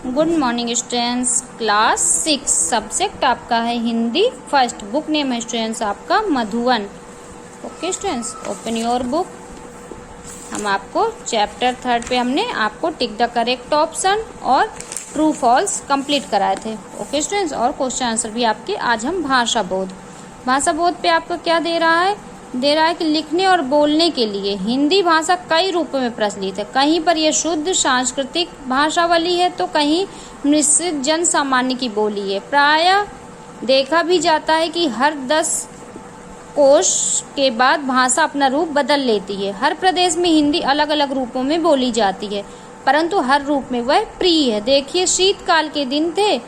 Good morning students. Class 6 subject आपका है Hindi first. Book name है स्टूडेंट्स आपका Madhuvan. Okay students, open your book. हम आपको चैप्टर 3 पे हमने आपको टिक द करेक्ट ऑप्शन और ट्रू फॉल्स कंप्लीट कराए थे। ओके स्टूडेंट्स, और क्वेश्चन आंसर भी आपके आज हम भाषा बोध पे आपका क्या दे रहा है कि लिखने और बोलने के लिए हिंदी भाषा कई रूपों में प्रचलित है। कहीं पर यह शुद्ध सांस्कृतिक भाषावली है तो कहीं मिश्रित जन सामान्य की बोली है। प्रायः देखा भी जाता है कि हर 10 कोश के बाद भाषा अपना रूप बदल लेती है। हर प्रदेश में हिंदी अलग अलग रूपों में बोली जाती है, परंतु हर रूप में वह प्रिय है। देखिए, शीतकाल के दिन थे।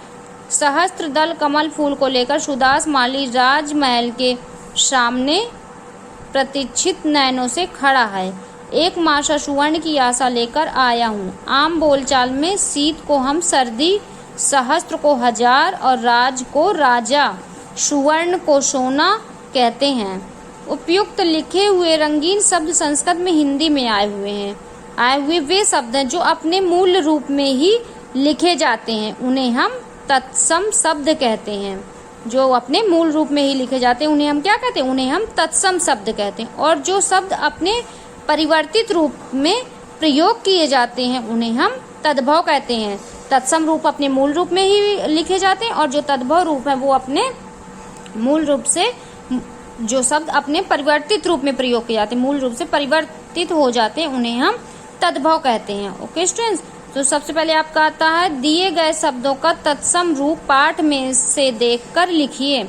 सहस्त्र दल कमल फूल को लेकर सुदास माली राजमहल के सामने प्रतीक्षित नयनों से खड़ा है। एक माशा सुवर्ण की आशा लेकर आया हूँ। आम बोलचाल में शीत को हम सर्दी, सहस्त्र को हजार और राज को राजा, सुवर्ण को सोना कहते हैं। उपयुक्त लिखे हुए रंगीन शब्द संस्कृत में हिंदी में आए हुए वे शब्द हैं जो अपने मूल रूप में ही लिखे जाते हैं, उन्हें हम तत्सम शब्द कहते हैं। जो अपने मूल रूप में ही लिखे जाते हैं उन्हें हम क्या कहते हैं? उन्हें हम तत्सम शब्द कहते हैं। और जो शब्द अपने परिवर्तित रूप में प्रयोग किए जाते हैं उन्हें हम तद्भव कहते हैं। तत्सम रूप अपने मूल रूप में ही लिखे जाते हैं और जो तद्भव रूप है वो अपने मूल रूप से जो शब्द अपने परिवर्तित रूप में प्रयोग किए जाते हैं, मूल रूप से परिवर्तित हो जाते हैं, उन्हें हम तद्भव कहते हैं। ओके स्टूडेंट्स, तो सबसे पहले आपका आता है दिए गए शब्दों का तत्सम रूप पाठ में से देखकर लिखिए।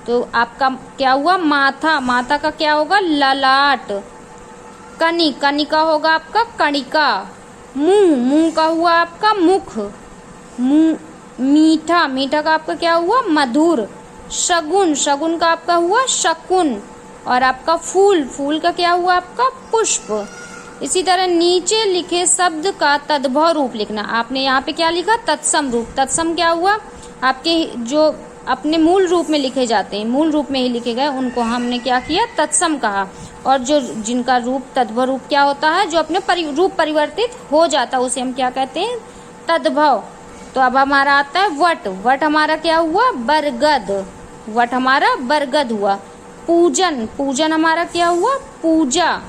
तो आपका क्या हुआ? माथा का क्या होगा? ललाट। कनी का होगा आपका कणिका। मुंह का हुआ आपका मुख। मीठा का आपका क्या हुआ? मधुर। शगुन का आपका हुआ शकुन। और आपका फूल का क्या हुआ? आपका पुष्प। इसी तरह नीचे लिखे शब्द का तद्भव रूप लिखना। आपने यहाँ पे क्या लिखा? तत्सम रूप। तत्सम क्या हुआ? आपके जो अपने मूल रूप में लिखे जाते हैं, मूल रूप में ही लिखे गए, उनको हमने क्या किया? तत्सम कहा। और जो जिनका रूप तद्भव रूप क्या होता है? जो अपने रूप परिवर्तित हो जाता है उसे हम क्या कहते हैं? तद्भव। तो अब हमारा आता है वट हमारा क्या हुआ? बरगद। वट हमारा बरगद हुआ। पूजन हमारा क्या हुआ? पूजा।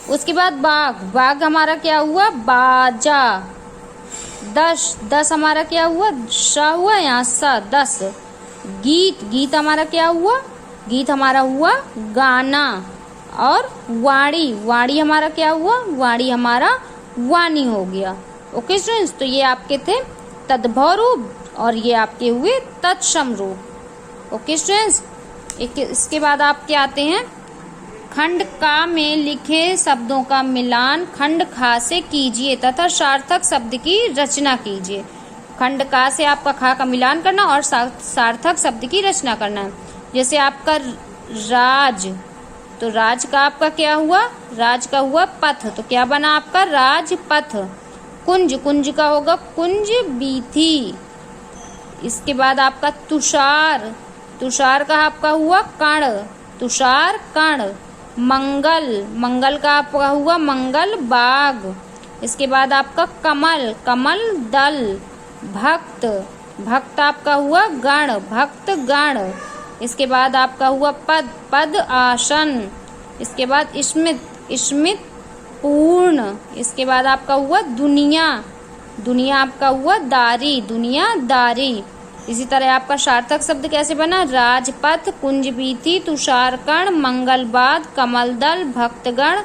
उसके बाद बाग हमारा क्या हुआ? बाजा। दस हमारा क्या हुआ? श हुआ यहाँ सा, 10। गीत हमारा क्या हुआ? गीत हमारा हुआ गाना। और वाणी हमारा क्या हुआ? वाणी हमारा वाणी हो गया। ओके स्टूडेंट्स, तो ये आपके थे तद्भव रूप और ये आपके हुए तत्सम रूप। ओके स्टूडेंट्स, इसके बाद आपके आते हैं खंड का में लिखे शब्दों का मिलान खंड खा से कीजिए तथा सार्थक शब्द की रचना कीजिए। खंड का से आपका खा का मिलान करना और सार्थक शब्द की रचना करना है। जैसे आपका राज, तो राज का आपका क्या हुआ? राज का हुआ पथ, तो क्या बना आपका? राजपथ। कुंज का होगा कुंज बीथी। इसके बाद आपका तुषार का आपका हुआ कण, तुषार कण। मंगल का आपका हुआ मंगल बाग। इसके बाद आपका कमल दल। भक्त आपका हुआ गण, भक्त गण। इसके बाद आपका हुआ पद आसन। इसके बाद स्मित पूर्ण। इसके बाद आपका हुआ दुनिया आपका हुआ दारी, दुनियादारी। इसी तरह आपका सार्थक शब्द कैसे बना? राजपथ, कुंजबीथी, तुषारकण, मंगलबाद, कमलदल, भक्तगण,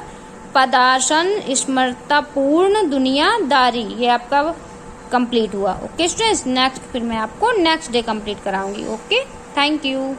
पदासन, स्मृतापूर्ण, दुनियादारी। ये आपका कंप्लीट हुआ। ओके स्टूडेंट्स, नेक्स्ट फिर मैं आपको नेक्स्ट डे कंप्लीट कराऊंगी। Okay, thank you.